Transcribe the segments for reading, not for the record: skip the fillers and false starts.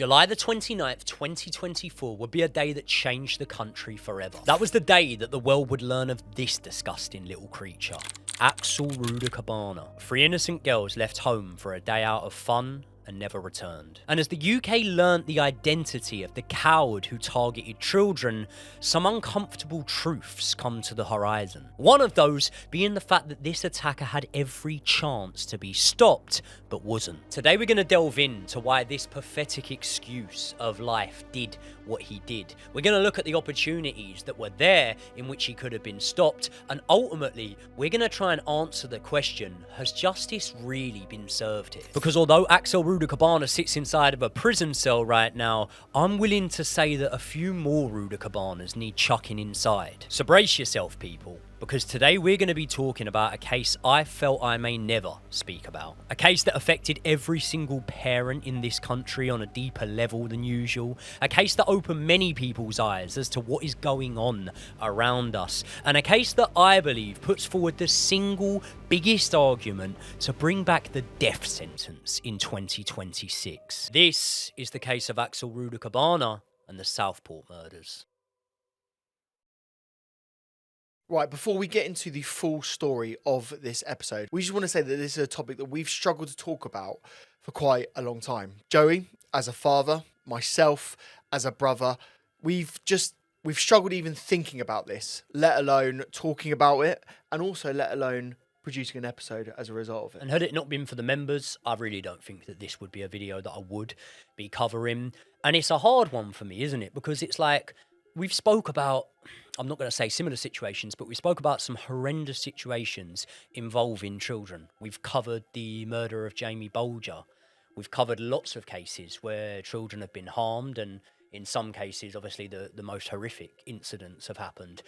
July the 29th, 2024 would be a day that changed the country forever. That was the day that the world would learn of this disgusting little creature, Axel Rudakubana. 3 innocent girls left home for a day out of fun and never returned. And as the UK learnt the identity of the coward who targeted children, some uncomfortable truths come to the horizon. One of those being the fact that this attacker had every chance to be stopped, but wasn't. Today we're going to delve into why this pathetic excuse of life did what he did. We're going to look at the opportunities that were there in which he could have been stopped, and ultimately we're going to try and answer the question, has justice really been served here? Because although Axel Rudakubana sits inside of a prison cell right now, I'm willing to say that a few more Rudakubanas need chucking inside. So brace yourself, people, because today we're going to be talking about a case I felt I may never speak about. A case that affected every single parent in this country on a deeper level than usual. A case that opened many people's eyes as to what is going on around us. And a case that I believe puts forward the single biggest argument to bring back the death sentence in 2026. This is the case of Axel Rudakubana and the Southport murders. Right, before we get into the full story of this episode, we just want to say that this is a topic that we've struggled to talk about for quite a long time. Joey, as a father, myself, as a brother, we've struggled even thinking about this, let alone talking about it, and also let alone producing an episode as a result of it. And had it not been for the members, I really don't think that this would be a video that I would be covering. And it's a hard one for me, isn't it? Because it's like, we've spoke about, I'm not going to say similar situations, but we spoke about some horrendous situations involving children. We've covered the murder of Jamie Bolger. We've covered lots of cases where children have been harmed, and in some cases, obviously, the most horrific incidents have happened.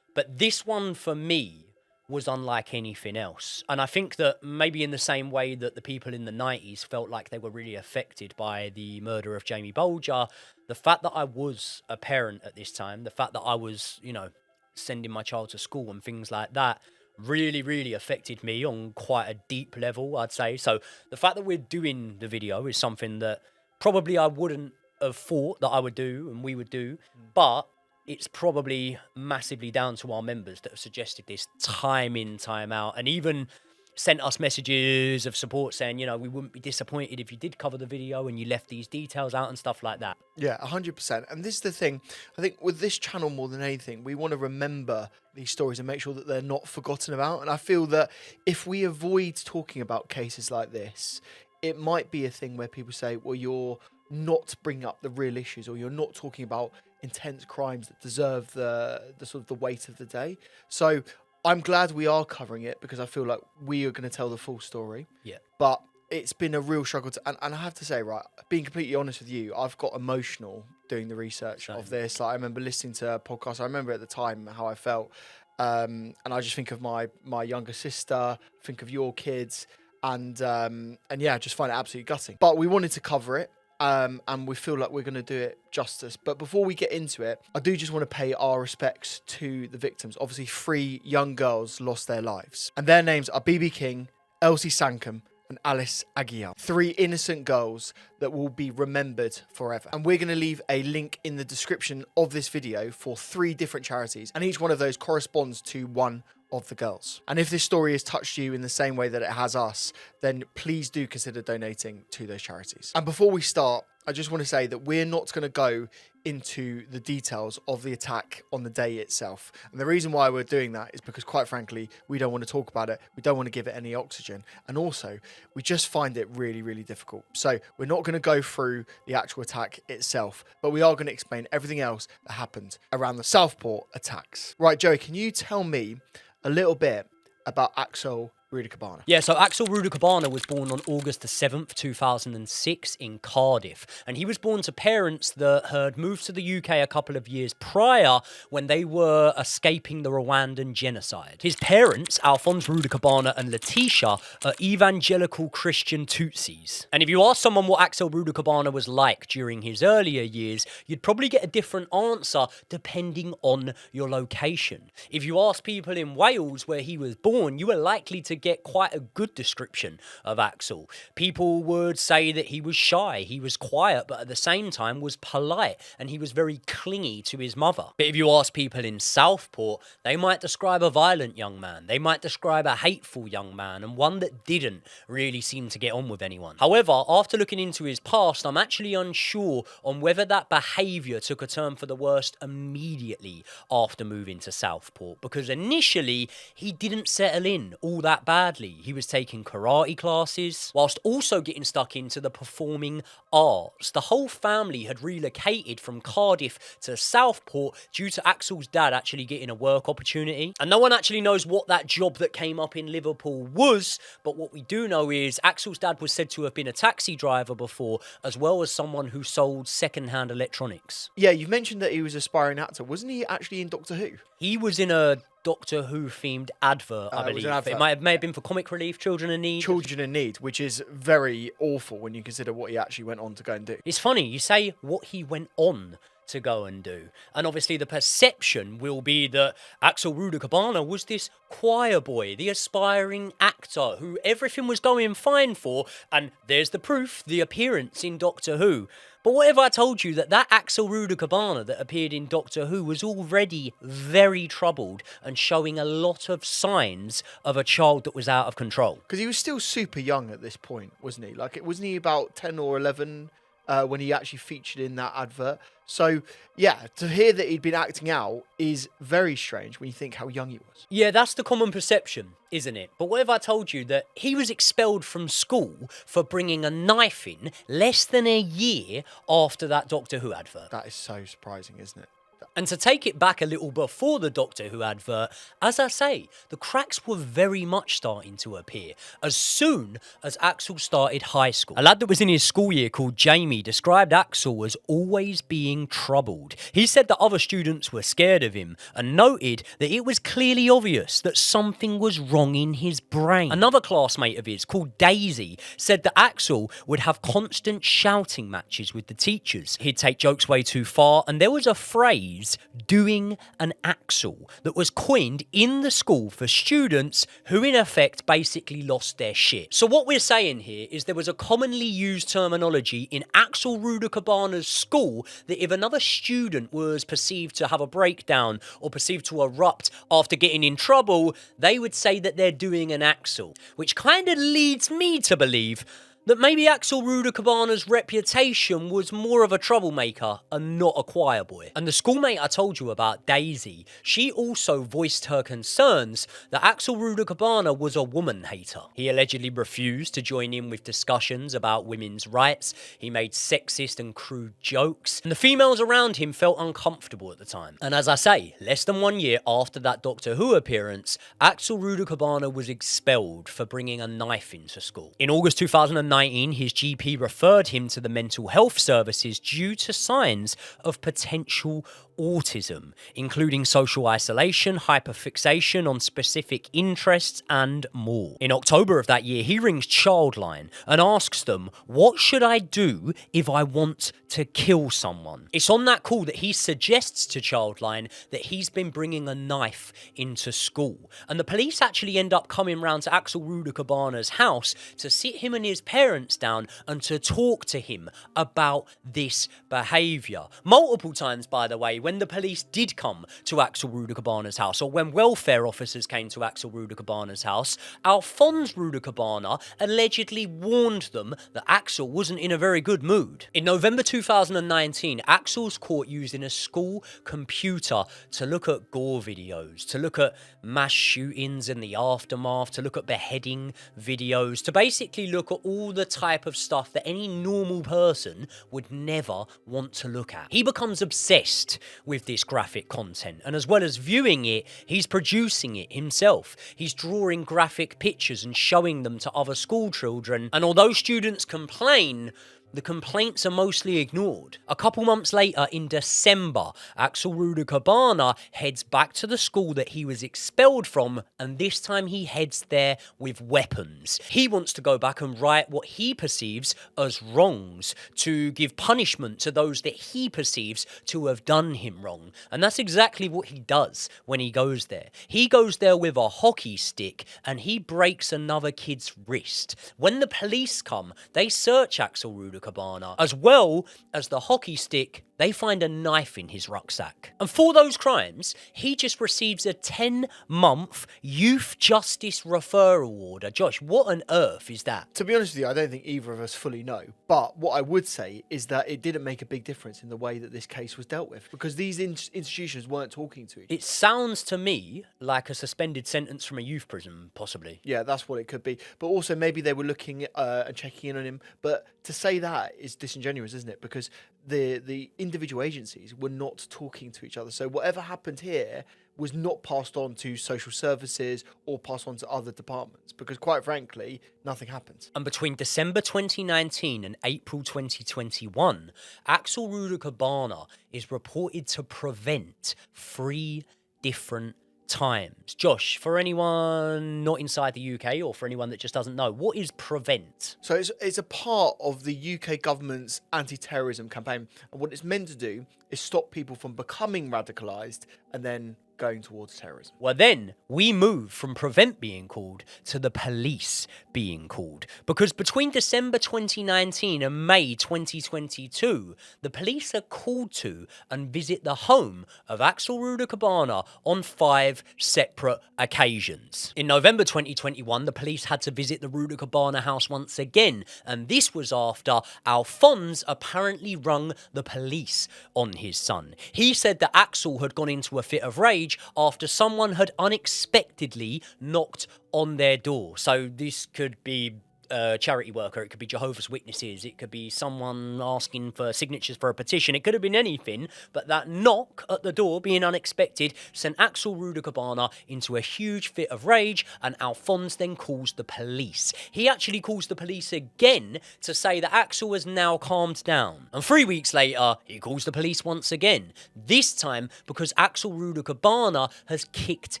But this one, for me, was unlike anything else. And I think that maybe in the same way that the people in the 90s felt like they were really affected by the murder of Jamie Bolger, the fact that I was a parent at this time, the fact that I was, you know, sending my child to school and things like that, really, really affected me on quite a deep level, I'd say. So the fact that we're doing the video is something that probably I wouldn't have thought that I would do and we would do, but it's probably massively down to our members that have suggested this time in, time out, and even sent us messages of support saying, you know, we wouldn't be disappointed if you did cover the video and you left these details out and stuff like that. Yeah, 100%. And this is the thing, I think with this channel more than anything, we want to remember these stories and make sure that they're not forgotten about. And I feel that if we avoid talking about cases like this, it might be a thing where people say, well, you're not bringing up the real issues, or you're not talking about intense crimes that deserve the sort of the weight of the day. So I'm glad we are covering it, because I feel like we are going to tell the full story. Yeah. But it's been a real struggle to, and I have to say, right, being completely honest with you, I've got emotional doing the research of this. Like, I remember listening to a podcast. I remember at the time how I felt. And I just think of my younger sister, think of your kids, and yeah, I just find it absolutely gutting. But we wanted to cover it. And we feel like we're going to do it justice. But before we get into it, I do just want to pay our respects to the victims. Obviously, 3 young girls lost their lives. And their names are Bebe King, Elsie, Stancombe, and Alice Aguiar. 3 innocent girls that will be remembered forever. And we're going to leave a link in the description of this video for 3 different charities. And each one of those corresponds to one of the girls. And if this story has touched you in the same way that it has us, then please do consider donating to those charities. And before we start, I just want to say that we're not going to go into the details of the attack on the day itself. And the reason why we're doing that is because, quite frankly, we don't want to talk about it. We don't want to give it any oxygen. And also, we just find it really, really difficult. So we're not going to go through the actual attack itself, but we are going to explain everything else that happened around the Southport attacks. Right, Joey, can you tell me a little bit about Axel Rudakubana? Yeah, so Axel Rudakubana was born on August the 7th, 2006 in Cardiff. And he was born to parents that had moved to the UK a couple of years prior when they were escaping the Rwandan genocide. His parents, Alphonse Rudakubana and Letitia, are evangelical Christian Tutsis. And if you ask someone what Axel Rudakubana was like during his earlier years, you'd probably get a different answer depending on your location. If you ask people in Wales where he was born, you are likely to could get quite a good description of Axel. People would say that he was shy, he was quiet, but at the same time was polite, and he was very clingy to his mother. But if you ask people in Southport, they might describe a violent young man, they might describe a hateful young man, and one that didn't really seem to get on with anyone. However, after looking into his past, I'm actually unsure on whether that behaviour took a turn for the worst immediately after moving to Southport, because initially he didn't settle in all that badly. He was taking karate classes whilst also getting stuck into the performing arts. The whole family had relocated from Cardiff to Southport due to Axel's dad actually getting a work opportunity, and no one actually knows what that job that came up in Liverpool was, but what we do know is Axel's dad was said to have been a taxi driver before, as well as someone who sold second-hand electronics. Yeah, you've mentioned that he was an aspiring actor. Wasn't he actually in Doctor Who? He was in a Doctor Who themed advert, I believe. It may have been for Comic Relief, Children in Need. Children in Need, which is very awful when you consider what he actually went on to go and do. It's funny, you say what he went on to go and do, and obviously the perception will be that Axel Rudakubana was this choir boy, the aspiring actor who everything was going fine for, and there's the proof, the appearance in Doctor Who. But what if I told you that Axel Rudakubana that appeared in Doctor Who was already very troubled and showing a lot of signs of a child that was out of control? Because he was still super young at this point, wasn't he? Like, wasn't he about 10 or 11 when he actually featured in that advert? So, yeah, to hear that he'd been acting out is very strange when you think how young he was. Yeah, that's the common perception, isn't it? But what if I told you that he was expelled from school for bringing a knife in less than a year after that Doctor Who advert? That is so surprising, isn't it? And to take it back a little before the Doctor Who advert, as I say, the cracks were very much starting to appear as soon as Axel started high school. A lad that was in his school year called Jamie described Axel as always being troubled. He said that other students were scared of him and noted that it was clearly obvious that something was wrong in his brain. Another classmate of his called Daisy said that Axel would have constant shouting matches with the teachers. He'd take jokes way too far, and there was a phrase, doing an Axel, that was coined in the school for students who in effect basically lost their shit. So what we're saying here is there was a commonly used terminology in Axel Rudakubana's school that if another student was perceived to have a breakdown or perceived to erupt after getting in trouble, they would say that they're doing an Axel, which kind of leads me to believe that maybe Axel Rudakubana's reputation was more of a troublemaker and not a choir boy. And the schoolmate I told you about, Daisy, she also voiced her concerns that Axel Rudakubana was a woman hater. He allegedly refused to join in with discussions about women's rights. He made sexist and crude jokes, and the females around him felt uncomfortable at the time. And as I say, less than 1 year after that Doctor Who appearance, Axel Rudakubana was expelled for bringing a knife into school. In August 2019, his GP referred him to the mental health services due to signs of potential autism, including social isolation, hyperfixation on specific interests, and more. In October of that year, he rings Childline and asks them, what should I do if I want to kill someone? It's on that call that he suggests to Childline that he's been bringing a knife into school. And the police actually end up coming round to Axel Rudakubana's house to sit him and his parents down and to talk to him about this behaviour. Multiple times, by the way, when the police did come to Axel Rudakubana's house, or when welfare officers came to Axel Rudakubana's house, Alphonse Rudakubana allegedly warned them that Axel wasn't in a very good mood. In November 2019, Axel's caught using a school computer to look at gore videos, to look at mass shootings and the aftermath, to look at beheading videos, to basically look at all the type of stuff that any normal person would never want to look at. He becomes obsessed with this graphic content, and as well as viewing it, he's producing it himself. He's drawing graphic pictures and showing them to other school children, and although students complain, the complaints are mostly ignored. A couple months later, in December, Axel Rudakubana heads back to the school that he was expelled from, and this time he heads there with weapons. He wants to go back and right what he perceives as wrongs, to give punishment to those that he perceives to have done him wrong. And that's exactly what he does when he goes there. He goes there with a hockey stick and he breaks another kid's wrist. When the police come, they search Axel Rudakubana. As well as the hockey stick, they find a knife in his rucksack. And for those crimes, he just receives a 10-month youth justice referral order. Josh, what on earth is that? To be honest with you, I don't think either of us fully know. But what I would say is that it didn't make a big difference in the way that this case was dealt with, because these institutions weren't talking to each other. It sounds to me like a suspended sentence from a youth prison, possibly. Yeah, that's what it could be. But also maybe they were looking and checking in on him. But to say that is disingenuous, isn't it? Because the individual agencies were not talking to each other. So whatever happened here was not passed on to social services or passed on to other departments, because quite frankly, nothing happened. And between December 2019 and April 2021, Axel Rudakubana is reported to prevent 3 different times. Josh, for anyone not inside the UK or for anyone that just doesn't know, what is prevent? So it's a part of the UK government's anti-terrorism campaign, and what it's meant to do is stop people from becoming radicalised and then going towards terrorism. Well, then we move from prevent being called to the police being called, because between December 2019 and May 2022, the police are called to and visit the home of Axel Rudakubana on 5 separate occasions. In November 2021, the police had to visit the Rudakubana house once again, and this was after Alphonse apparently rung the police on his son. He said that Axel had gone into a fit of rage after someone had unexpectedly knocked on their door. So this could be a charity worker, it could be Jehovah's Witnesses, it could be someone asking for signatures for a petition, it could have been anything, but that knock at the door, being unexpected, sent Axel Rudakubana into a huge fit of rage, and Alphonse then calls the police. He actually calls the police again to say that Axel has now calmed down. And 3 weeks later, he calls the police once again, this time because Axel Rudakubana has kicked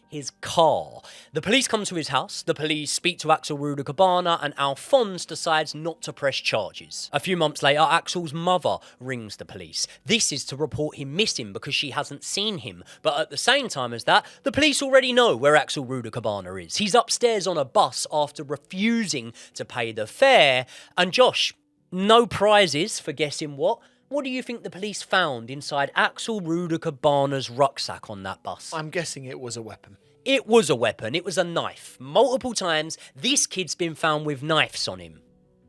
his car. The police come to his house, the police speak to Axel Rudakubana, and Alphonse decides not to press charges. A few months later, Axel's mother rings the police. This is to report him missing because she hasn't seen him. But at the same time as that, the police already know where Axel Rudakubana is. He's upstairs on a bus after refusing to pay the fare. And Josh, no prizes for guessing what? What do you think the police found inside Axel Rudakubana's rucksack on that bus? I'm guessing it was a weapon. It was a weapon. It was a knife. Multiple times, this kid's been found with knives on him.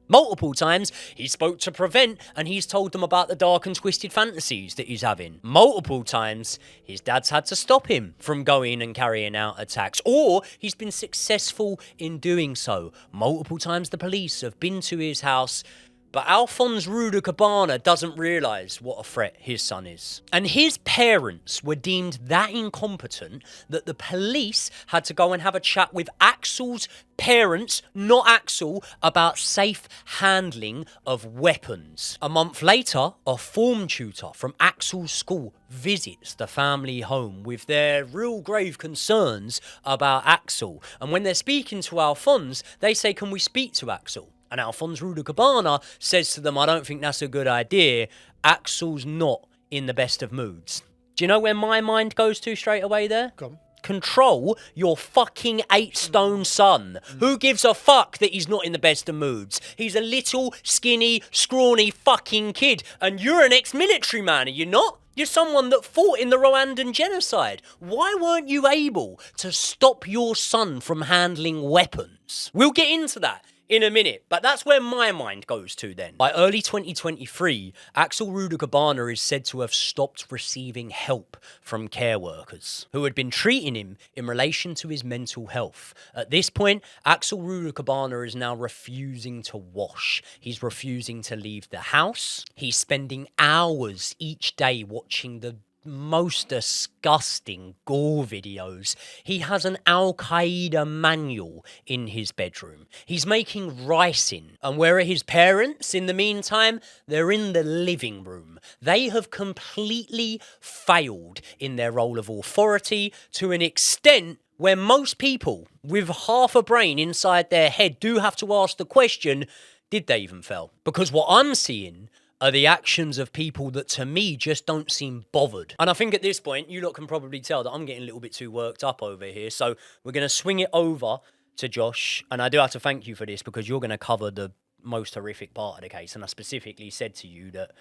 Multiple times, he spoke to Prevent and he's told them about the dark and twisted fantasies that he's having. Multiple times, his dad's had to stop him from going and carrying out attacks, or he's been successful in doing so. Multiple times, the police have been to his house, but Alphonse Rudakubana doesn't realise what a threat his son is. And his parents were deemed that incompetent that the police had to go and have a chat with Axel's parents, not Axel, about safe handling of weapons. A month later, a form tutor from Axel's school visits the family home with their real grave concerns about Axel. And when they're speaking to Alphonse, they say, "Can we speak to Axel?" And Alphonse Rudakubana says to them, "I don't think that's a good idea. Axel's not in the best of moods." Do you know where my mind goes to straight away there? Go on. Control your fucking 8-stone son. Who gives a fuck that he's not in the best of moods? He's a little, skinny, scrawny fucking kid. And you're an ex-military man, are you not? You're someone that fought in the Rwandan genocide. Why weren't you able to stop your son from handling weapons? We'll get into that in a minute, but that's where my mind goes to then. By early 2023, Axel Rudakubana is said to have stopped receiving help from care workers who had been treating him in relation to his mental health. At this point, Axel Rudakubana is now refusing to wash. He's refusing to leave the house. He's spending hours each day watching the most disgusting gore videos. He has an Al-Qaeda manual in his bedroom. He's making ricin. And where are his parents in the meantime? They're in the living room. They have completely failed in their role of authority to an extent where most people with half a brain inside their head do have to ask the question, did they even fail? Because what I'm seeing are the actions of people that to me just don't seem bothered. And I think at this point, you lot can probably tell that I'm getting a little bit too worked up over here. So we're going to swing it over to Josh. And I do have to thank you for this because you're going to cover the most horrific part of the case. And I specifically said to you that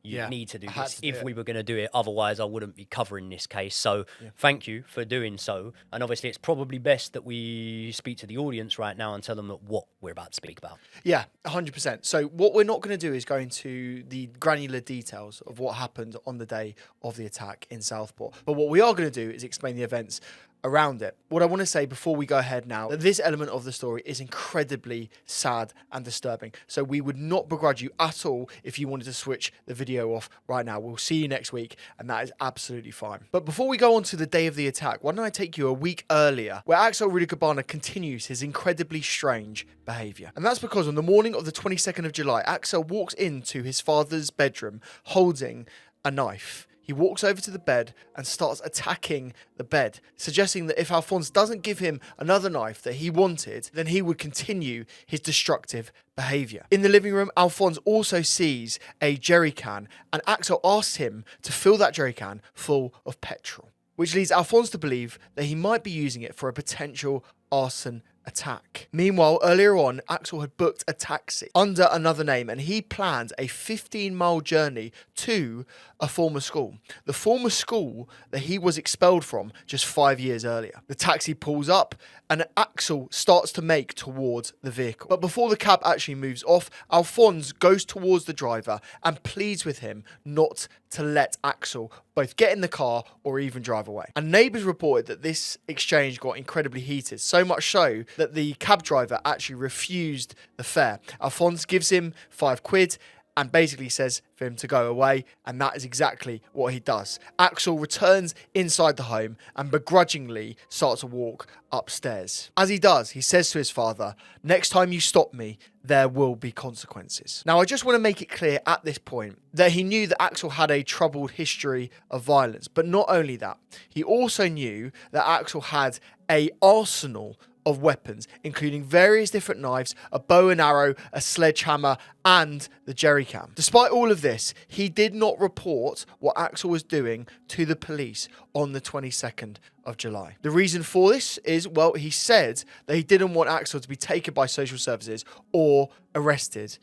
you need to do this if we were going to do it. Otherwise, I wouldn't be covering this case. So thank you for doing so. And obviously, it's probably best that we speak to the audience right now and tell them what we're about to speak about. Yeah, 100%. So what we're not going to do is go into the granular details of what happened on the day of the attack in Southport. But what we are going to do is explain the events around it. What I want to say before we go ahead now, that this element of the story is incredibly sad and disturbing. So we would not begrudge you at all if you wanted to switch the video off right now. We'll see you next week, and that is absolutely fine. But before we go on to the day of the attack, why don't I take you a week earlier, where Axel Rudakubana continues his incredibly strange behaviour. And that's because on the morning of the 22nd of July, Axel walks into his father's bedroom holding a knife. He walks over to the bed and starts attacking the bed, suggesting that if Alphonse doesn't give him another knife that he wanted, then he would continue his destructive behaviour. In the living room, Alphonse also sees a jerry can, and Axel asks him to fill that jerry can full of petrol, which leads Alphonse to believe that he might be using it for a potential arson attack. Meanwhile, earlier on, Axel had booked a taxi under another name and he planned a 15-mile journey to a former school. The former school that he was expelled from just 5 years earlier. The taxi pulls up and Axel starts to make towards the vehicle. But before the cab actually moves off, Alphonse goes towards the driver and pleads with him not to let Axel both get in the car or even drive away. And neighbours reported that this exchange got incredibly heated, so much so that the cab driver actually refused the fare. Alphonse gives him £5 and basically says for him to go away, and that is exactly what he does. Axel returns inside the home and begrudgingly starts to walk upstairs. As he does, he says to his father, "Next time you stop me, there will be consequences." Now, I just want to make it clear at this point that he knew that Axel had a troubled history of violence, but not only that, he also knew that Axel had an arsenal of weapons, including various different knives, a bow and arrow, a sledgehammer, and the jerry can. Despite all of this, he did not report what Axel was doing to the police on the 22nd of July. The reason for this is, well, he said that he didn't want Axel to be taken by social services or arrested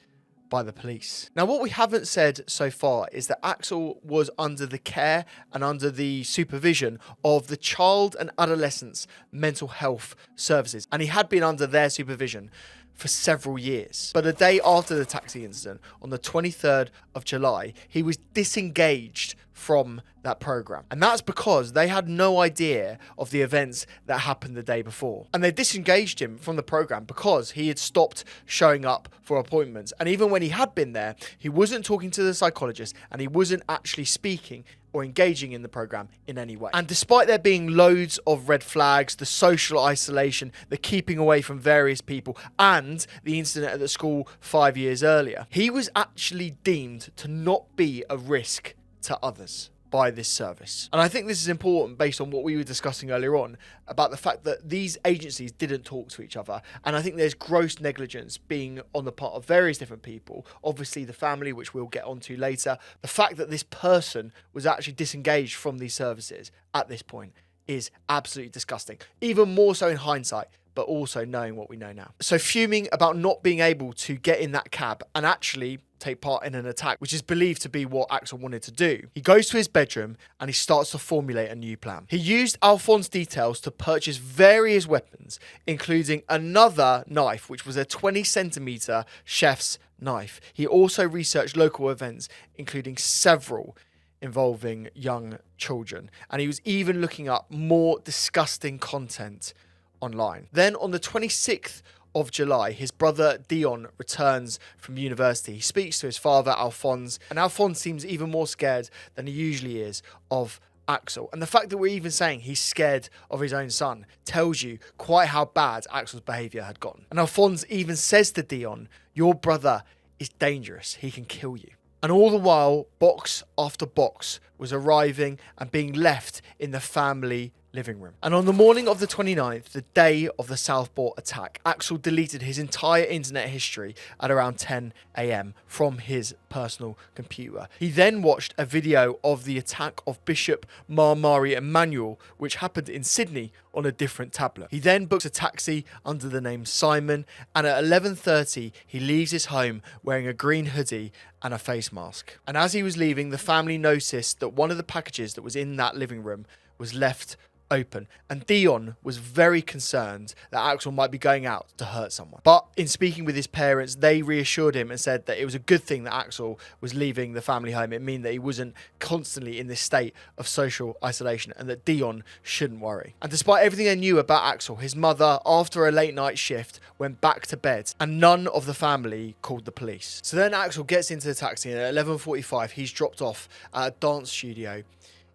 by the police. Now, what we haven't said so far is that Axel was under the care and under the supervision of the Child and Adolescents Mental Health Services, and he had been under their supervision for several years. But a day after the taxi incident, on the 23rd of July, he was disengaged from that program. And that's because they had no idea of the events that happened the day before. And they disengaged him from the program because he had stopped showing up for appointments. And even when he had been there, he wasn't talking to the psychologist and he wasn't actually speaking or engaging in the program in any way. And despite there being loads of red flags, the social isolation, the keeping away from various people, and the incident at the school 5 years earlier, he was actually deemed to not be a risk to others by this service. And I think this is important based on what we were discussing earlier on about the fact that these agencies didn't talk to each other. And I think there's gross negligence being on the part of various different people. Obviously the family, which we'll get onto later. The fact that this person was actually disengaged from these services at this point is absolutely disgusting. Even more so in hindsight, but also knowing what we know now. So fuming about not being able to get in that cab and actually take part in an attack, which is believed to be what Axel wanted to do, he goes to his bedroom and he starts to formulate a new plan. He used Alphonse's details to purchase various weapons, including another knife, which was a 20cm chef's knife. He also researched local events, including several involving young children, and he was even looking up more disgusting content online. Then on the 26th of July, his brother Dion returns from university. He speaks to his father, Alphonse, and Alphonse seems even more scared than he usually is of Axel. And the fact that we're even saying he's scared of his own son tells you quite how bad Axel's behaviour had gotten. And Alphonse even says to Dion, your brother is dangerous, he can kill you. And all the while, box after box was arriving and being left in the family living room. And on the morning of the 29th, the day of the Southport attack, Axel deleted his entire internet history at around 10 a.m. from his personal computer. He then watched a video of the attack of Bishop Marmari Emmanuel, which happened in Sydney, on a different tablet. He then books a taxi under the name Simon, and at 11:30 he leaves his home wearing a green hoodie and a face mask. And as he was leaving, the family noticed that one of the packages that was in that living room was left open, and Dion was very concerned that Axel might be going out to hurt someone. But in speaking with his parents, they reassured him and said that it was a good thing that Axel was leaving the family home. It meant that he wasn't constantly in this state of social isolation, and that Dion shouldn't worry. And despite everything they knew about Axel, his mother, after a late night shift, went back to bed, and none of the family called the police. So then Axel gets into the taxi, and at 11:45 he's dropped off at a dance studio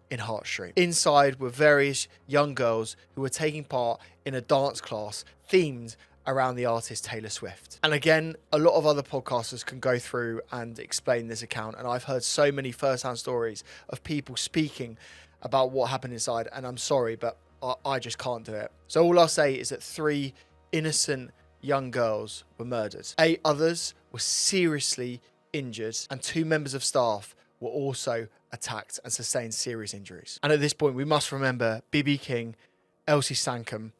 in Hart Street. Inside were various young girls who were taking part in a dance class themed around the artist Taylor Swift. And again, a lot of other podcasters can go through and explain this account, and I've heard so many first-hand stories of people speaking about what happened inside, and I'm sorry, but I just can't do it. So all I'll say is that 3 innocent young girls were murdered. 8 others were seriously injured, and 2 members of staff were also attacked and sustained serious injuries. And at this point, we must remember Bebe King, Elsie Stancombe,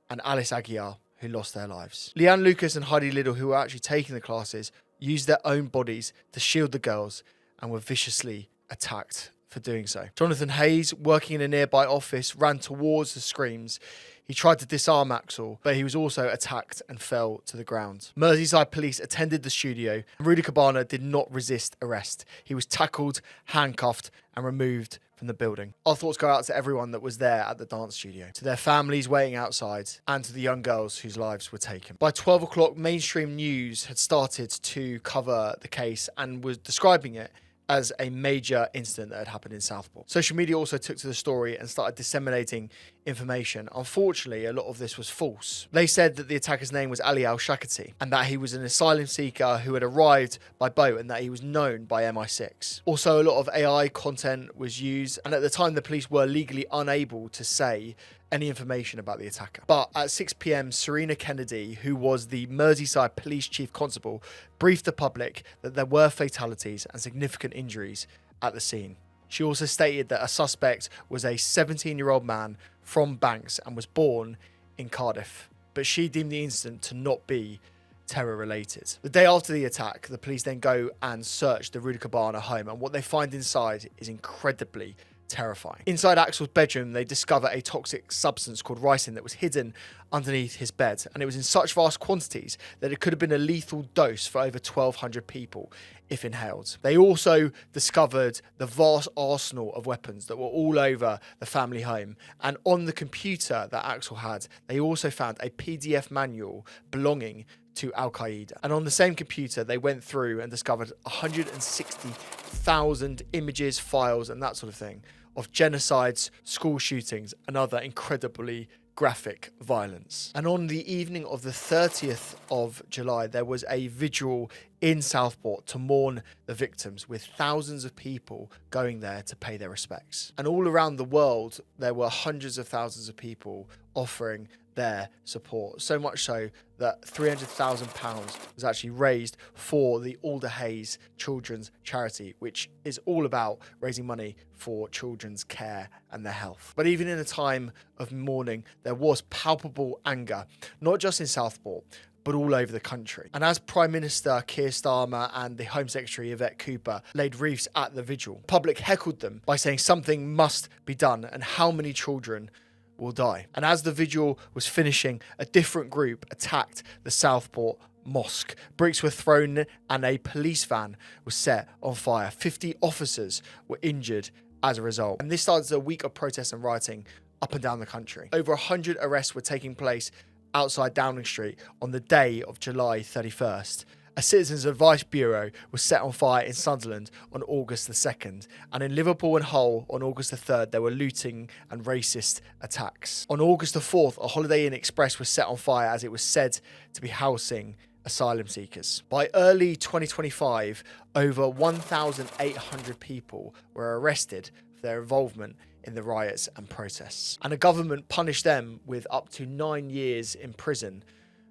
and Alice Aguiar, who lost their lives. Leanne Lucas and Heidi Liddell, who were actually taking the classes, used their own bodies to shield the girls and were viciously attacked for doing so. Jonathan Hayes, working in a nearby office, ran towards the screams. He tried to disarm Axel, but he was also attacked and fell to the ground. Merseyside police attended the studio, and Rudakubana did not resist arrest. He was tackled, handcuffed, and removed from the building. Our thoughts go out to everyone that was there at the dance studio, to their families waiting outside, and to the young girls whose lives were taken. By 12 o'clock, mainstream news had started to cover the case and was describing it as a major incident that had happened in Southport. Social media also took to the story and started disseminating information. Unfortunately, a lot of this was false. They said that the attacker's name was Ali Al-Shakati and that he was an asylum seeker who had arrived by boat and that he was known by MI6. Also, a lot of AI content was used, and at the time the police were legally unable to say any information about the attacker. But at 6 p.m, Serena Kennedy, who was the Merseyside Police Chief Constable, briefed the public that there were fatalities and significant injuries at the scene. She also stated that a suspect was a 17-year-old man from Banks and was born in Cardiff, but she deemed the incident to not be terror-related. The day after the attack, the police then go and search the Rudakubana home, and what they find inside is incredibly terrifying. Inside Axel's bedroom, they discover a toxic substance called ricin that was hidden underneath his bed, and it was in such vast quantities that it could have been a lethal dose for over 1,200 people if inhaled. They also discovered the vast arsenal of weapons that were all over the family home, and on the computer that Axel had, they also found a PDF manual belonging to Al-Qaeda. And on the same computer, they went through and discovered 160,000 images, files, and that sort of thing of genocides, school shootings, and other incredibly graphic violence. And on the evening of the 30th of July, there was a vigil in Southport to mourn the victims, with thousands of people going there to pay their respects. And all around the world, there were hundreds of thousands of people offering their support. So much so that £300,000 was actually raised for the Alder Hayes Children's Charity, which is all about raising money for children's care and their health. But even in a time of mourning, there was palpable anger, not just in Southport, but all over the country. And as Prime Minister Keir Starmer and the Home Secretary Yvette Cooper laid wreaths at the vigil, the public heckled them by saying something must be done, and how many children will die. And as the vigil was finishing, a different group attacked the Southport mosque. Bricks were thrown and a police van was set on fire. 50 officers were injured as a result. And this started a week of protests and rioting up and down the country. Over 100 arrests were taking place outside Downing Street on the day of July 31st. A Citizens Advice Bureau was set on fire in Sunderland on August the 2nd, and in Liverpool and Hull on August the 3rd there were looting and racist attacks. On August the 4th, a Holiday Inn Express was set on fire as it was said to be housing asylum seekers. By early 2025, over 1,800 people were arrested for their involvement in the riots and protests, and the government punished them with up to 9 years in prison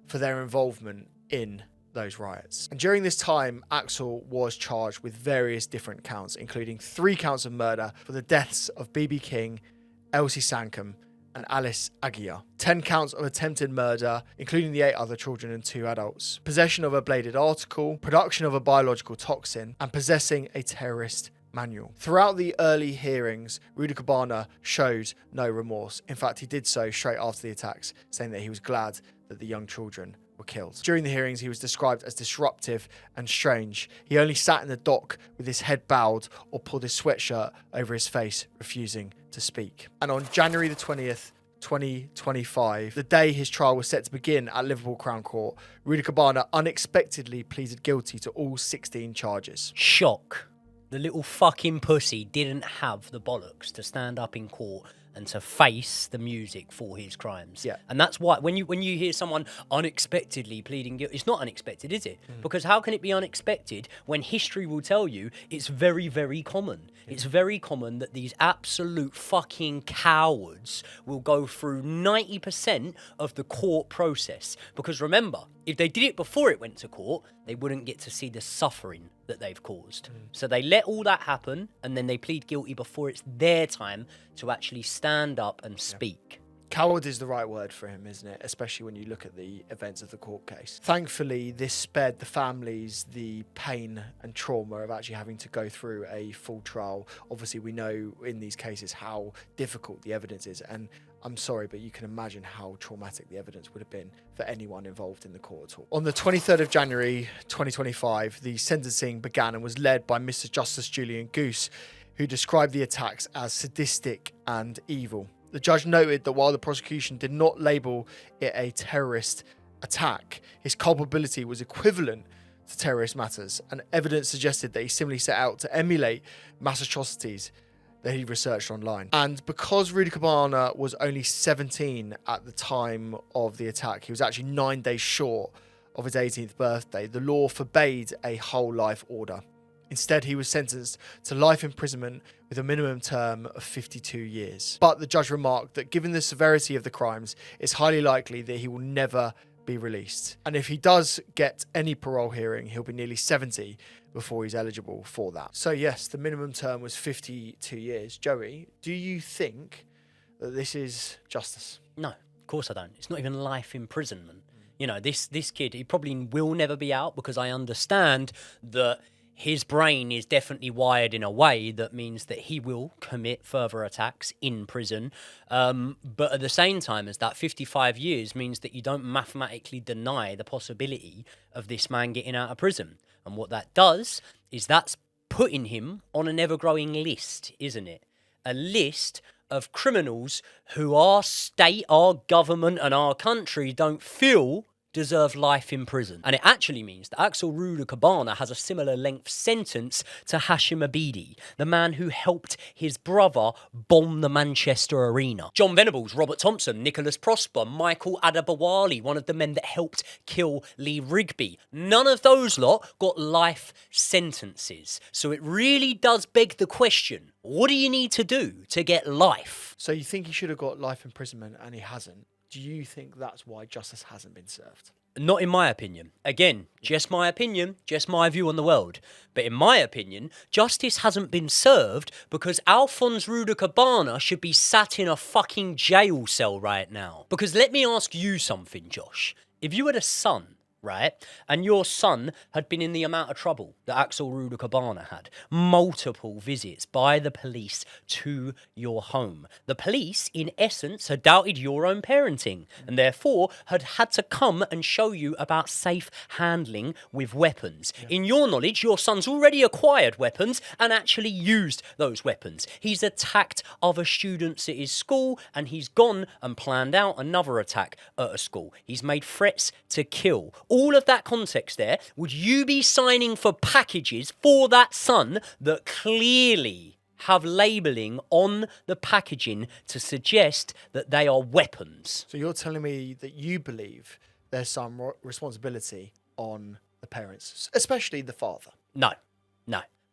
for their involvement in those riots. And during this time, Axel was charged with various different counts, including 3 counts of murder for the deaths of Bebe King, Elsie Stancombe, and Alice Aguiar, 10 counts of attempted murder, including the 8 other children and 2 adults, possession of a bladed article, production of a biological toxin, and possessing a terrorist manual. Throughout the early hearings, Rudakubana showed no remorse. In fact, he did so straight after the attacks, saying that he was glad that the young children were killed. During the hearings, he was described as disruptive and strange. He only sat in the dock with his head bowed or pulled his sweatshirt over his face, refusing to speak. And on January the 20th, 2025, the day his trial was set to begin at Liverpool Crown Court, Rudakubana unexpectedly pleaded guilty to all 16 charges. Shock. The little fucking pussy didn't have the bollocks to stand up in court and to face the music for his crimes. Yeah. And that's why when you hear someone unexpectedly pleading guilty, it's not unexpected, is it? Because how can it be unexpected when history will tell you it's very, very common? It's very common that these absolute fucking cowards will go through 90% of the court process. Because remember, if they did it before it went to court, they wouldn't get to see the suffering that they've caused. So they let all that happen, and then they plead guilty before it's their time to actually stand up and speak. Coward is the right word for him, isn't it? Especially when you look at the events of the court case. Thankfully, this spared the families the pain and trauma of actually having to go through a full trial. Obviously, we know in these cases how difficult the evidence is, and I'm sorry, but you can imagine how traumatic the evidence would have been for anyone involved in the court at all. On the 23rd of January 2025, the sentencing began and was led by Mr. Justice Julian Goose, who described the attacks as sadistic and evil. The judge noted that while the prosecution did not label it a terrorist attack, his culpability was equivalent to terrorist matters, and evidence suggested that he simply set out to emulate mass atrocities that he researched online. And because Rudakubana was only 17 at the time of the attack, he was actually 9 days short of his 18th birthday, the law forbade a whole life order. Instead, he was sentenced to life imprisonment with a minimum term of 52 years. But the judge remarked that given the severity of the crimes, it's highly likely that he will never be released. And if he does get any parole hearing, he'll be nearly 70 before he's eligible for that. So yes, the minimum term was 52 years. Joey, do you think that this is justice? No, of course I don't. It's not even life imprisonment. You know, this kid, he probably will never be out, because I understand that his brain is definitely wired in a way that means that he will commit further attacks in prison. But at the same time as that, 55 years means that you don't mathematically deny the possibility of this man getting out of prison. And what that does is that's putting him on an ever-growing list, isn't it? A list of criminals who our state, our government and our country don't feel deserve life in prison. And it actually means that Axel Rudakubana has a similar length sentence to Hashim Abidi, the man who helped his brother bomb the Manchester Arena. John Venables, Robert Thompson, Nicholas Prosper, Michael Adabawali, one of the men that helped kill Lee Rigby. None of those lot got life sentences. So it really does beg the question, what do you need to do to get life? So you think he should have got life imprisonment and he hasn't? Do you think that's why justice hasn't been served? Not in my opinion. Again, just my opinion, just my view on the world. But in my opinion, justice hasn't been served because Alphonse Rudakubana should be sat in a fucking jail cell right now. Because let me ask you something, Josh. If you had a son, right, and your son had been in the amount of trouble that Axel Rudakubana had, multiple visits by the police to your home. The police, in essence, had doubted your own parenting and therefore had had to come and show you about safe handling with weapons. Yeah. In your knowledge, your son's already acquired weapons and actually used those weapons. He's attacked other students at his school and he's gone and planned out another attack at a school. He's made threats to kill. all of that context there, would you be signing for packages for that son that clearly have labelling on the packaging to suggest that they are weapons? So you're telling me that you believe there's some responsibility on the parents, especially the father? No.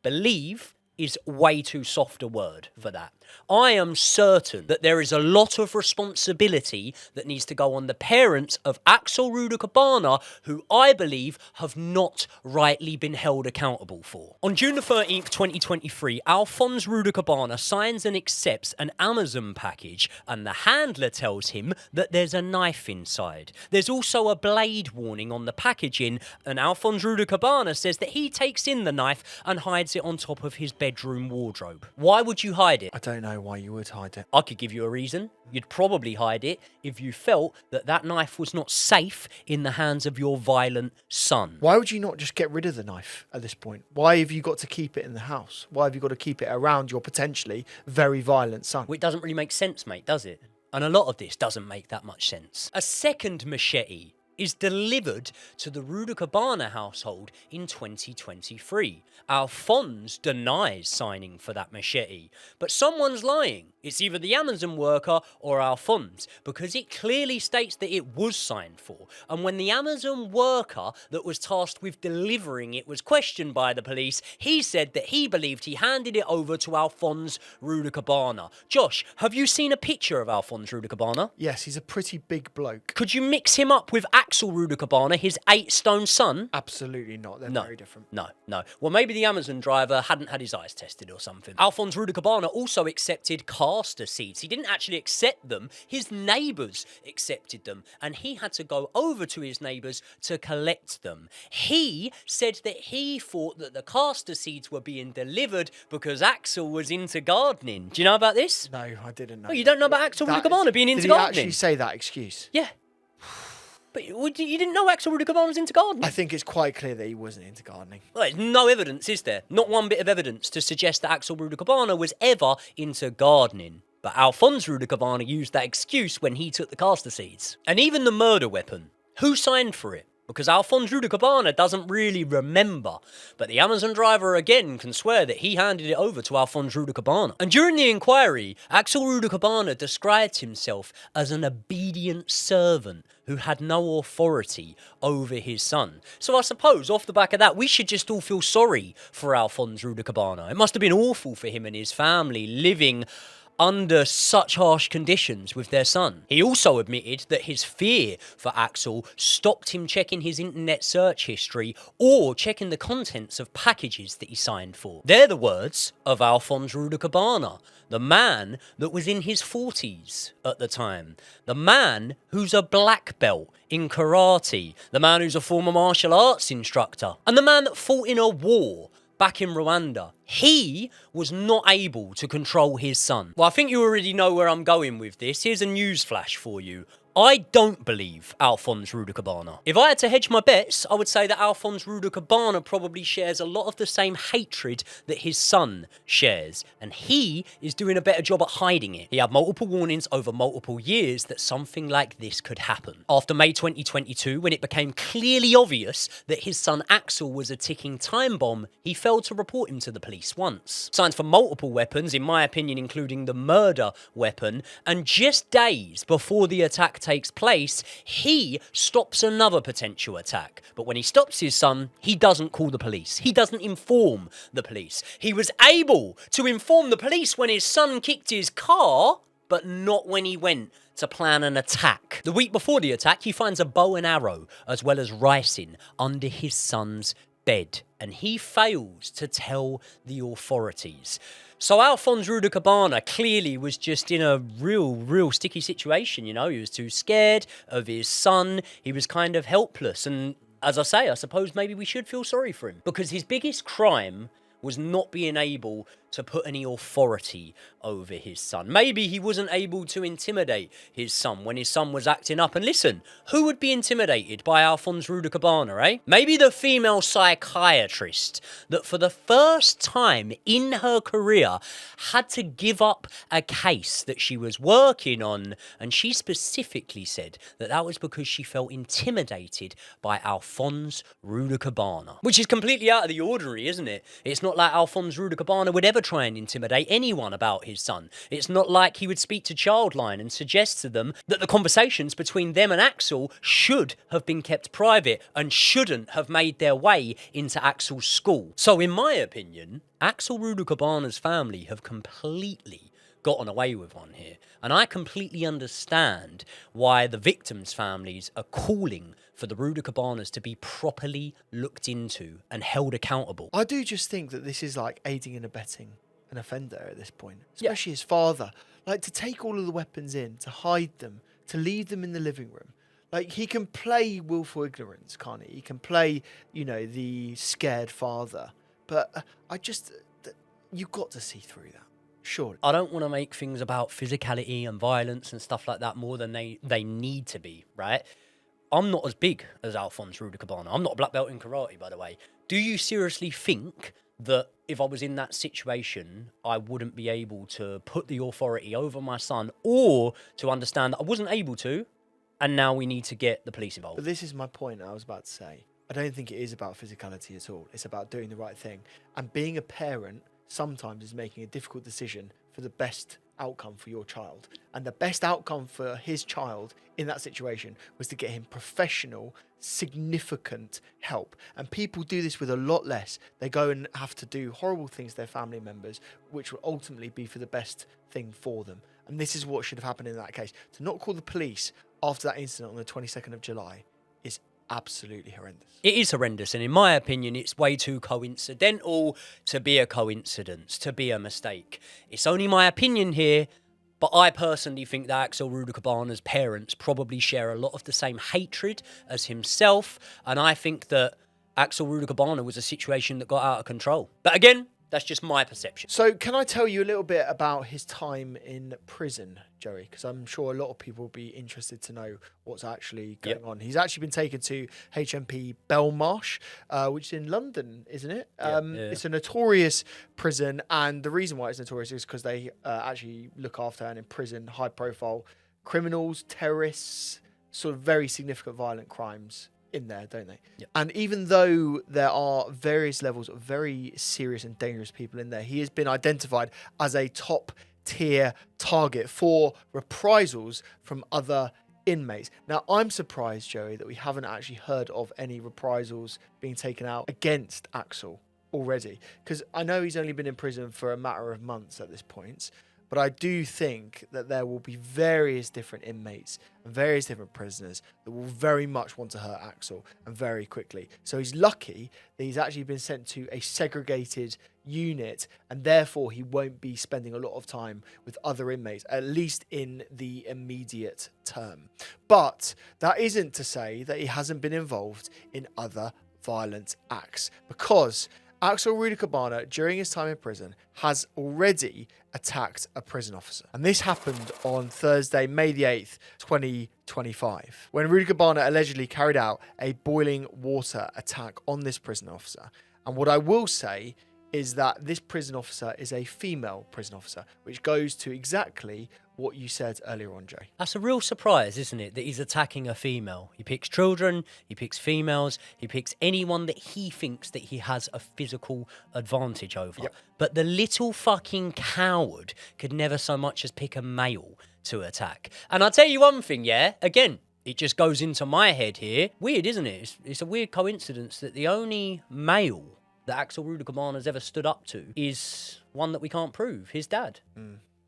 Believe is way too soft a word for that. I am certain that there is a lot of responsibility that needs to go on the parents of Axel Rudakubana, who I believe have not rightly been held accountable for. On June the 13th, 2023, Alphonse Rudakubana signs and accepts an Amazon package, and the handler tells him that there's a knife inside. There's also a blade warning on the packaging, and Alphonse Rudakubana says that he takes in the knife and hides it on top of his bedroom wardrobe. Why would you hide it? I don't know why you would hide it. I could give you a reason. You'd probably hide it if you felt that that knife was not safe in the hands of your violent son. Why would you not just get rid of the knife at this point? Why have you got to keep it in the house? Why have you got to keep it around your potentially very violent son? Well, it doesn't really make sense, mate, does it? And a lot of this doesn't make that much sense. A second machete is delivered to the Rudakubana household in 2023. Alphonse denies signing for that machete, but someone's lying. It's either the Amazon worker or Alphonse, because it clearly states that it was signed for. And when the Amazon worker that was tasked with delivering it was questioned by the police, he said that he believed he handed it over to Alphonse Rudakubana. Josh, have you seen a picture of Alphonse Rudakubana? Yes, he's a pretty big bloke. Could you mix him up with Axel Rudakubana, his 8-stone son? Absolutely not. They're very different. No. Well, maybe the Amazon driver hadn't had his eyes tested or something. Alphonse Rudakubana also accepted caster seeds. He didn't actually accept them. His neighbours accepted them, and he had to go over to his neighbours to collect them. He said that he thought that the caster seeds were being delivered because Axel was into gardening. Do you know about this? No, I didn't know. Oh, you don't know about Axel Rudakubana being into gardening? Did he actually say that excuse? Yeah. But you didn't know Axel Rudakubana was into gardening? I think it's quite clear that he wasn't into gardening. Well, there's no evidence, is there? Not one bit of evidence to suggest that Axel Rudakubana was ever into gardening. But Alphonse Rudakubana used that excuse when he took the caster seeds. And even the murder weapon, who signed for it? Because Alphonse Rudakubana doesn't really remember. But the Amazon driver again can swear that he handed it over to Alphonse Rudakubana. And during the inquiry, Axel Rudakubana described himself as an obedient servant who had no authority over his son. So I suppose off the back of that, we should just all feel sorry for Alphonse Rudakubana. It must have been awful for him and his family living under such harsh conditions with their son. He also admitted that his fear for Axel stopped him checking his internet search history or checking the contents of packages that he signed for. They're the words of Alphonse Rudakubana, the man that was in his 40s at the time, the man who's a black belt in karate, the man who's a former martial arts instructor, and the man that fought in a war back in Rwanda. He was not able to control his son. Well, I think you already know where I'm going with this. Here's a news flash for you. I don't believe Alphonse Rudakubana. If I had to hedge my bets, I would say that Alphonse Rudakubana probably shares a lot of the same hatred that his son shares, and he is doing a better job at hiding it. He had multiple warnings over multiple years that something like this could happen. After May 2022, when it became clearly obvious that his son Axel was a ticking time bomb, he failed to report him to the police once. Signs for multiple weapons, in my opinion, including the murder weapon, and just days before the attack takes place, he stops another potential attack. But when he stops his son, he doesn't call the police. He doesn't inform the police. He was able to inform the police when his son kicked his car, but not when he went to plan an attack. The week before the attack, he finds a bow and arrow, as well as ricin, under his son's bed, and he fails to tell the authorities. So Alphonse Rudakubana clearly was just in a real sticky situation, you know. He was too scared of his son. He was kind of helpless. And as I say, I suppose maybe we should feel sorry for him, because his biggest crime was not being able to put any authority over his son. Maybe he wasn't able to intimidate his son when his son was acting up. And listen, who would be intimidated by Alphonse Rudakubana, eh? Maybe the female psychiatrist that for the first time in her career had to give up a case that she was working on, and she specifically said that that was because she felt intimidated by Alphonse Rudakubana, which is completely out of the ordinary, isn't it? It's not like Alphonse Rudakubana would ever try and intimidate anyone about his son. It's not like he would speak to Childline and suggest to them that the conversations between them and Axel should have been kept private and shouldn't have made their way into Axel's school. So in my opinion, Axel Rudakubana's family have completely gotten away with one here. And I completely understand why the victims' families are calling for the Rudakubanas to be properly looked into and held accountable. I do just think that this is like aiding and abetting an offender at this point, especially his father. Like, to take all of the weapons in, to hide them, to leave them in the living room. Like, he can play willful ignorance, can't he? He can play, you know, the scared father. But you've got to see through that. Sure. I don't want to make things about physicality and violence and stuff like that more than they need to be, right? I'm not as big as Alphonse Rudakubana. I'm not a black belt in karate, by the way. Do you seriously think that if I was in that situation, I wouldn't be able to put the authority over my son, or to understand that I wasn't able to, and now we need to get the police involved? But this is my point I was about to say. I don't think it is about physicality at all. It's about doing the right thing. And being a parent sometimes is making a difficult decision for the best outcome for your child. And the best outcome for his child in that situation was to get him professional, significant help. And people do this with a lot less. They go and have to do horrible things to their family members, which will ultimately be for the best thing for them. And this is what should have happened in that case. To not call the police after that incident on the 22nd of July is absolutely horrendous. It is horrendous, and in my opinion, it's way too coincidental to be a coincidence, to be a mistake. It's only my opinion here, but I personally think that Axel Rudakubana's parents probably share a lot of the same hatred as himself, and I think that Axel Rudakubana was a situation that got out of control. But again, that's just my perception. So can I tell you a little bit about his time in prison, Joey? Because I'm sure a lot of people will be interested to know what's actually going on. He's actually been taken to HMP Belmarsh, which is in London, isn't it? It's a notorious prison. And the reason why it's notorious is because they actually look after and imprison high-profile criminals, terrorists, sort of very significant violent crimes in there, don't they? Yep. And even though there are various levels of very serious and dangerous people in there, he has been identified as a top tier target for reprisals from other inmates. Now, I'm surprised, Joey, that we haven't actually heard of any reprisals being taken out against Axel already, because I know he's only been in prison for a matter of months at this point. But I do think that there will be various different inmates and various different prisoners that will very much want to hurt Axel, and very quickly. So he's lucky that he's actually been sent to a segregated unit, and therefore he won't be spending a lot of time with other inmates, at least in the immediate term. But that isn't to say that he hasn't been involved in other violent acts, because Axel Rudakubana, during his time in prison, has already attacked a prison officer. And this happened on Thursday, May the 8th, 2025, when Rudakubana allegedly carried out a boiling water attack on this prison officer. And what I will say is that this prison officer is a female prison officer, which goes to exactly what you said earlier on, Jay. That's a real surprise, isn't it, that he's attacking a female. He picks children, he picks females, he picks anyone that he thinks that he has a physical advantage over. Yep. But the little fucking coward could never so much as pick a male to attack. And I'll tell you one thing, yeah? Again, it just goes into my head here. Weird, isn't it? It's a weird coincidence that the only male that Axel Rudakubana has ever stood up to is one that we can't prove, his dad.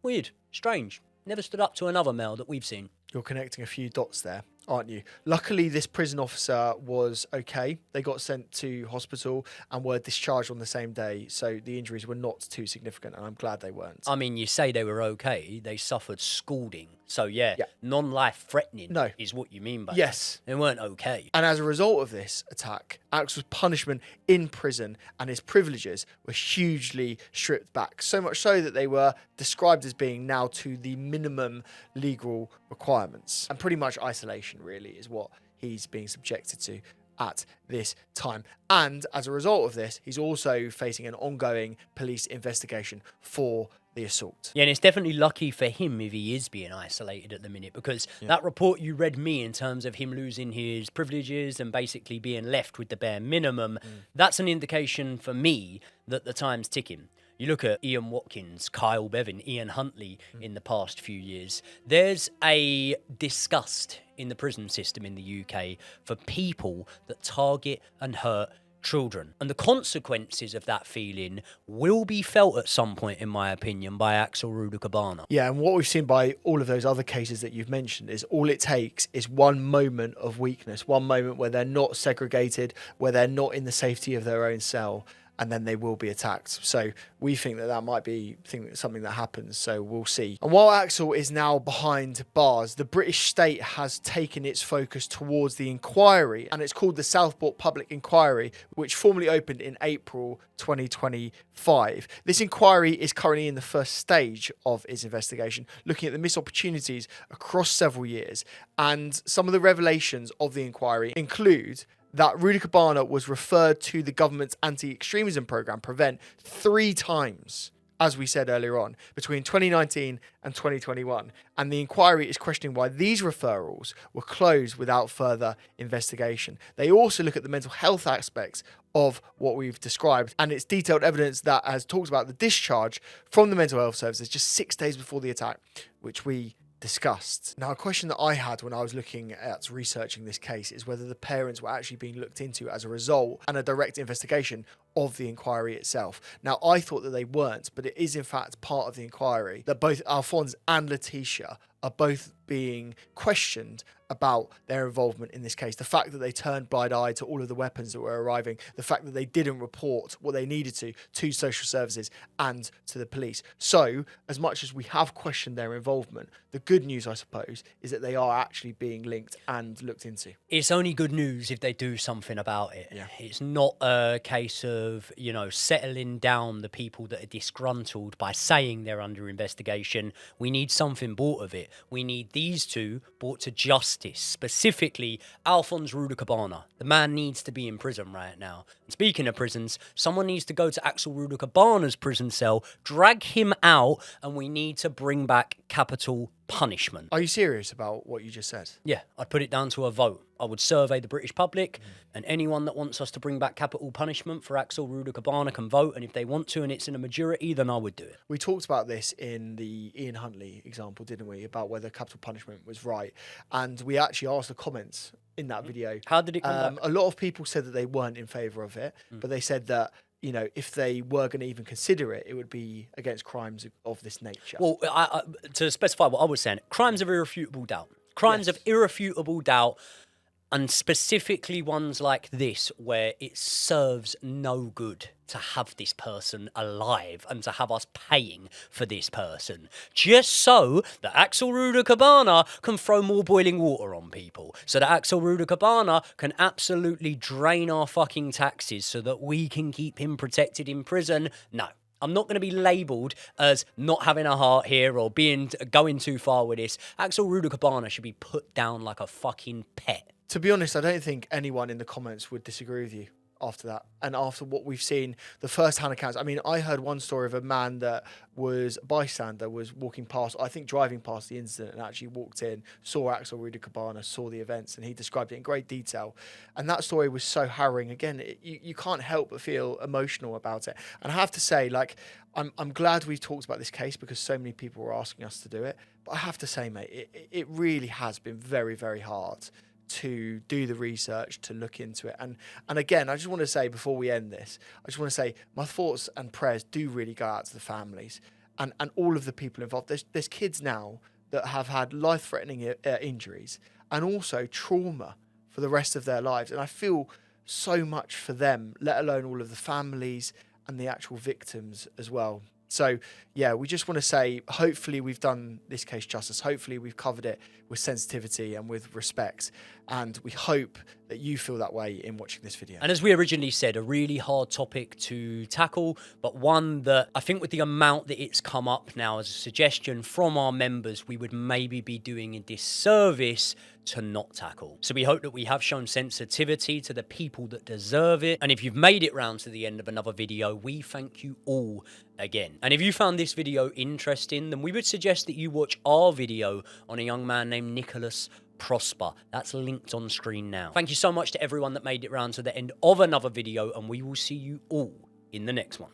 Weird, strange. Never stood up to another male that we've seen. You're connecting a few dots there. aren't you? Luckily, this prison officer was okay. They got sent to hospital and were discharged on the same day. So the injuries were not too significant, and I'm glad they weren't. I mean, you say they were okay. They suffered scalding. So, yeah. Non-life threatening is what you mean by yes. that. They weren't okay. And as a result of this attack, Axel's punishment in prison and his privileges were hugely stripped back. So much so that they were described as being now to the minimum legal requirements. And pretty much isolation, really, is what he's being subjected to at this time. And as a result of this, he's also facing an ongoing police investigation for the assault. Yeah, and it's definitely lucky for him if he is being isolated at the minute, because that report you read me in terms of him losing his privileges and basically being left with the bare minimum, that's an indication for me that the time's ticking. You look at Ian Watkins, Kyle Bevan, Ian Huntley in the past few years. There's a disgust in the prison system in the UK for people that target and hurt children. And the consequences of that feeling will be felt at some point, in my opinion, by Axel Rudakubana. Yeah, and what we've seen by all of those other cases that you've mentioned is all it takes is one moment of weakness, one moment where they're not segregated, where they're not in the safety of their own cell, and then they will be attacked. So we think that that might be something that happens, so we'll see. And while Axel is now behind bars, the British state has taken its focus towards the inquiry, and it's called the Southport Public Inquiry, which formally opened in April 2025. This inquiry is currently in the first stage of its investigation, looking at the missed opportunities across several years. And some of the revelations of the inquiry include that Rudakubana was referred to the government's anti-extremism programme, Prevent, 3 times, as we said earlier on, between 2019 and 2021. And the inquiry is questioning why these referrals were closed without further investigation. They also look at the mental health aspects of what we've described, and it's detailed evidence that has talked about the discharge from the mental health services just 6 days before the attack, which we discussed. Now, a question that I had when I was looking at researching this case is whether the parents were actually being looked into as a result and a direct investigation of the inquiry itself. Now, I thought that they weren't, but it is in fact part of the inquiry that both Alphonse and Letitia are both being questioned about their involvement in this case. The fact that they turned blind eye to all of the weapons that were arriving, the fact that they didn't report what they needed to social services and to the police. So, as much as we have questioned their involvement, the good news, I suppose, is that they are actually being linked and looked into. It's only good news if they do something about it. Yeah. It's not a case of, settling down the people that are disgruntled by saying they're under investigation. We need something brought of it. We need these two brought to justice, specifically Alphonse Rudakubana. The man needs to be in prison right now. And speaking of prisons, someone needs to go to Axel Rudakubana's prison cell, drag him out, and we need to bring back capital punishment. Are you serious about what you just said? Yeah, I'd put it down to a vote. I would survey the British public, and anyone that wants us to bring back capital punishment for Axel Rudakubana can vote, and if they want to and it's in a majority, then I would do it. We talked about this in the Ian Huntley example, didn't we, about whether capital punishment was right, and we actually asked the comments in that video. How did it come back? A lot of people said that they weren't in favour of it, but they said that if they were going to even consider it, it would be against crimes of this nature. Well, to specify what I was saying, crimes of irrefutable doubt. Crimes of irrefutable doubt, and specifically ones like this where it serves no good to have this person alive and to have us paying for this person, just so that Axel Rudakubana can throw more boiling water on people, so that Axel Rudakubana can absolutely drain our fucking taxes so that we can keep him protected in prison. No. I'm not going to be labelled as not having a heart here or going too far with this. Axel Rudakubana should be put down like a fucking pet. To be honest, I don't think anyone in the comments would disagree with you after that. And after what we've seen, the first-hand accounts. I mean, I heard one story of a man that was a bystander, was walking past, I think driving past the incident, and actually walked in, saw Axel Rudakubana, saw the events, and he described it in great detail. And that story was so harrowing. Again, you can't help but feel emotional about it. And I have to say, I'm glad we've talked about this case because so many people were asking us to do it. But I have to say, mate, it really has been very, very hard to do the research, to look into it. And again, I just want to say before we end this, I just want to say my thoughts and prayers do really go out to the families and all of the people involved. There's kids now that have had life-threatening injuries and also trauma for the rest of their lives. And I feel so much for them, let alone all of the families and the actual victims as well. So, yeah, we just want to say, hopefully we've done this case justice. Hopefully we've covered it with sensitivity and with respect. And we hope that you feel that way in watching this video. And as we originally said, a really hard topic to tackle, but one that I think with the amount that it's come up now as a suggestion from our members, we would maybe be doing a disservice to not tackle. So we hope that we have shown sensitivity to the people that deserve it. And if you've made it round to the end of another video, we thank you all again. And if you found this video interesting, then we would suggest that you watch our video on a young man named Nicholas Prosper. That's linked on screen now. Thank you so much to everyone that made it round to the end of another video, and we will see you all in the next one.